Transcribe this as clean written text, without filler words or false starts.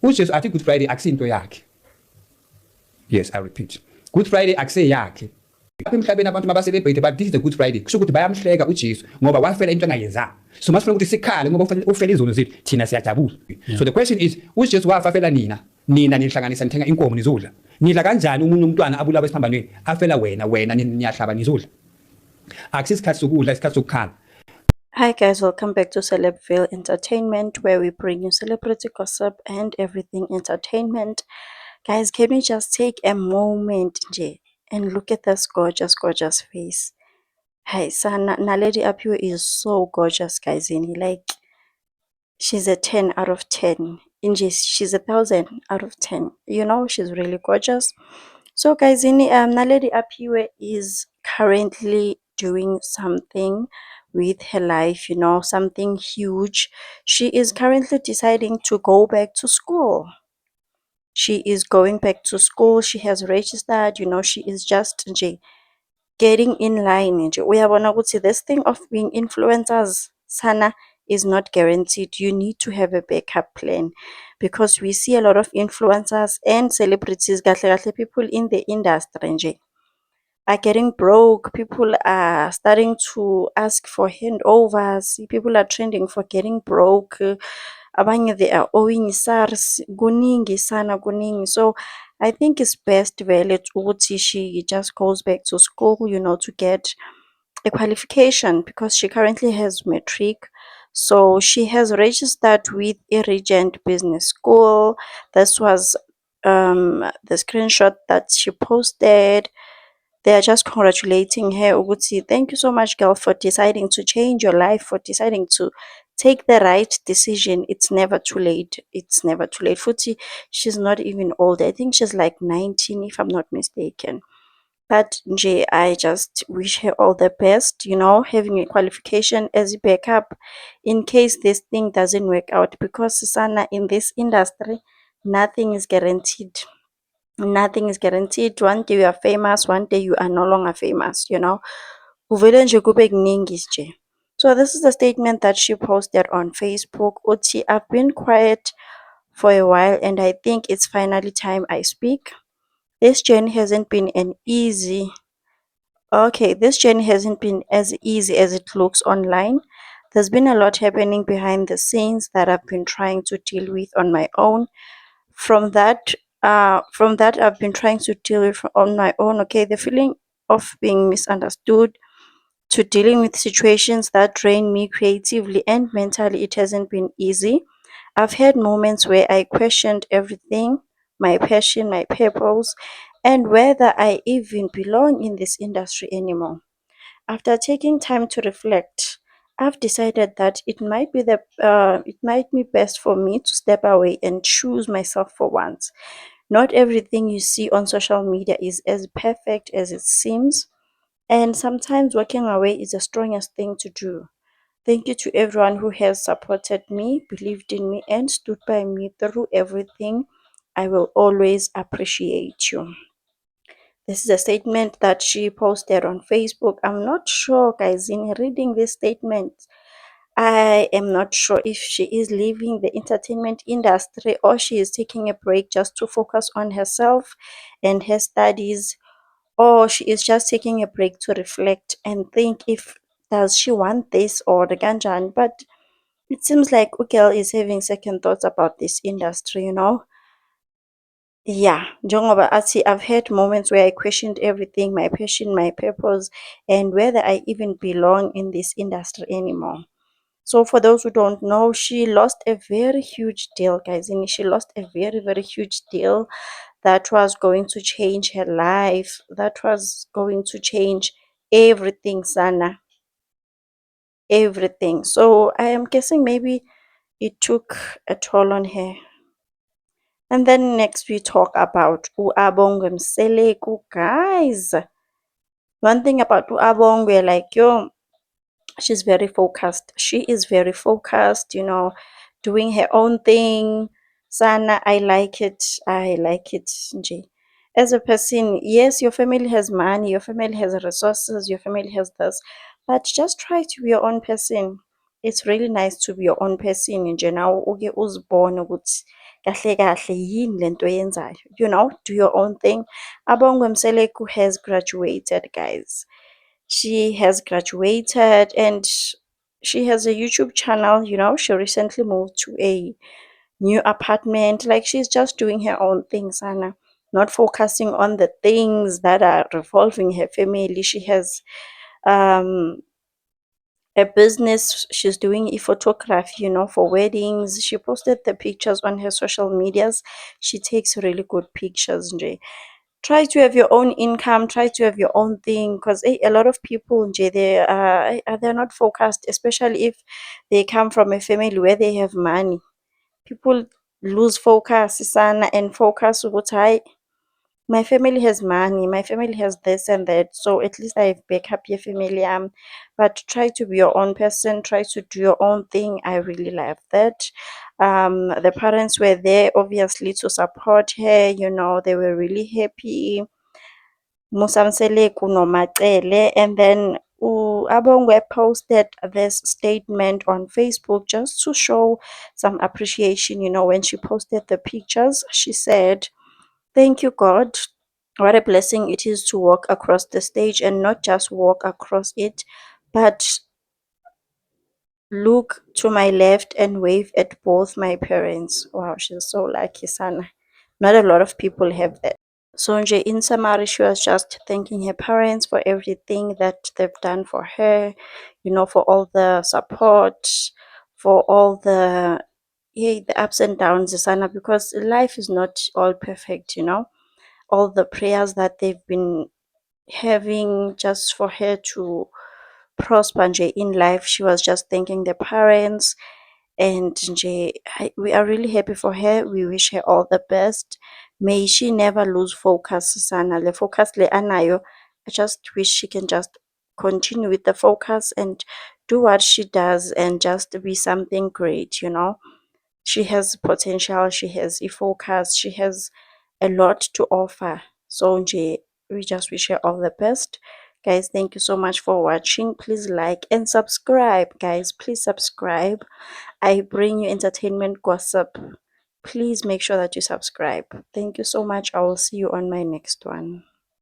uJesu athi Good Friday akusinto yakhe. Yes, I repeat. Good Friday akuseyakhe. Lapha emhlabeni abantu mabasebebhede but this is the Good Friday. Kusho ukuthi bayamhleka uJesu ngoba wafela into angayenzanga. So masifuna ukuthi sikhale ngoba ufela izono zethu thina siyajabula. So the question is uJesu wafela nina nihlanganisa nithenga inkomo nizodla. Nidla kanjani umunye umntwana abulawa esiphambanweni afela wena niyahlaba nizodla. Akusisikhathi sokudla isikhathi sokukhala. Hi guys, welcome back to Celebville Entertainment, where we bring you celebrity gossip and everything entertainment. Guys, can we just take a moment nje and look at this gorgeous face? Hi, Sana Naledi Apio is so gorgeous, guys. Like, she's a 10 out of 10. She's 1,000 out of 10. You know, she's really gorgeous. So, guys, Naledi Apio is currently doing something with her life, you know, something huge. She is currently deciding to go back to school. She is going back to school. She has registered, you know, she is just getting in line. We have to this thing of being influencers, Sana, is not guaranteed. You need to have a backup plan because we see a lot of influencers and celebrities, people in the industry are getting broke. People are starting to ask for handovers. People are trending for getting broke. Abanye they are owing SARS. Kuningi sana kuningi. So I think it's best vele ukuthi she just goes back to school, you know, to get a qualification because she currently has matric. So she has registered with a Regent Business School. This was the screenshot that she posted. They are just congratulating her. Uguti, thank you so much, girl, for deciding to change your life, for deciding to take the right decision. It's never too late. It's never too late. Futi, she's not even old. I think she's like 19, if I'm not mistaken. But Nje, I just wish her all the best, you know, having a qualification as a backup in case this thing doesn't work out. Because Sana, in this industry, nothing is guaranteed. Nothing is guaranteed. One day you are famous, one day you are no longer famous, you know. Kuvele nje kube kuningi nje. So this is the statement that she posted on Facebook. Uthi, I've been quiet for a while and I think it's finally time I speak. This journey hasn't been this journey hasn't been as easy as it looks online. There's been a lot happening behind the scenes that I've been trying to deal with on my own. From that I've been trying to deal with on my own. Okay, the feeling of being misunderstood to dealing with situations that drain me creatively and mentally, it hasn't been easy. I've had moments where I questioned everything, my passion, my purpose, and whether I even belong in this industry anymore. After taking time to reflect, I've decided that it might be best for me to step away and choose myself for once. Not everything you see on social media is as perfect as it seems, and sometimes walking away is the strongest thing to do. Thank you to everyone who has supported me, believed in me, and stood by me through everything. I will always appreciate you. This is a statement that she posted on Facebook. I'm not sure, guys, in reading this statement, I am not sure if she is leaving the entertainment industry or she is taking a break just to focus on herself and her studies, or she is just taking a break to reflect and think if does she want this or the ganjan. But it seems like Ukel is having second thoughts about this industry, you know. Yeah, njengoba athi, I've had moments where I questioned everything, my passion, my purpose, and whether I even belong in this industry anymore. So for those who don't know, she lost a very huge deal, guys. And she lost a very, very huge deal that was going to change her life, that was going to change everything, Sana. Everything. So I am guessing maybe it took a toll on her. And then next we talk about Uabongwe Mseleku. Guys, one thing about Uabongwe, like, yo, she's very focused. She is very focused, you know, doing her own thing. Sana, I like it. I like it. Nje. As a person, yes, your family has money, your family has resources, your family has this, but just try to be your own person. It's really nice to be your own person in general. Uke uzibone ukuthi kahle kahle yini lento oyenzayo, you know, do your own thing. Abongwe Mseleku has graduated, guys. She has graduated and she has a YouTube channel, you know. She recently moved to a new apartment. Like she's just doing her own thing, Sana, not focusing on the things that are revolving her family. She has um a business. She's doing photography, you know, for weddings. She posted the pictures on her social medias. She takes really good pictures, nje. Try to have your own income, try to have your own thing, because a lot of people nje, they're not focused, especially if they come from a family where they have money. People lose focus sana and focus ukuthi hayi, my family has money, my family has this and that, so at least I have backup your family. But try to be your own person, try to do your own thing. I really love that. The parents were there obviously to support her, you know, they were really happy. Musamseleku noMacele, and then Abongwe posted this statement on Facebook just to show some appreciation. You know, when she posted the pictures, she said, "Thank you, God. What a blessing it is to walk across the stage and not just walk across it, but look to my left and wave at both my parents." Wow, she's so lucky, Sana. Not a lot of people have that. So nje, in summary, she was just thanking her parents for everything that they've done for her, you know, for all the support, for all the, yeah, the ups and downs, Sana, because life is not all perfect, you know. All the prayers that they've been having just for her to prosper nje in life, she was just thanking the parents. And nje, we are really happy for her. We wish her all the best. May she never lose focus, Sana. Le focus le anayo. I just wish she can just continue with the focus and do what she does and just be something great, you know. She has potential, she has a focus, she has a lot to offer. So nje, we just wish her all the best. Guys, thank you so much for watching. Please like and subscribe, guys. Please subscribe. I bring you entertainment gossip. Please make sure that you subscribe. Thank you so much. I will see you on my next one.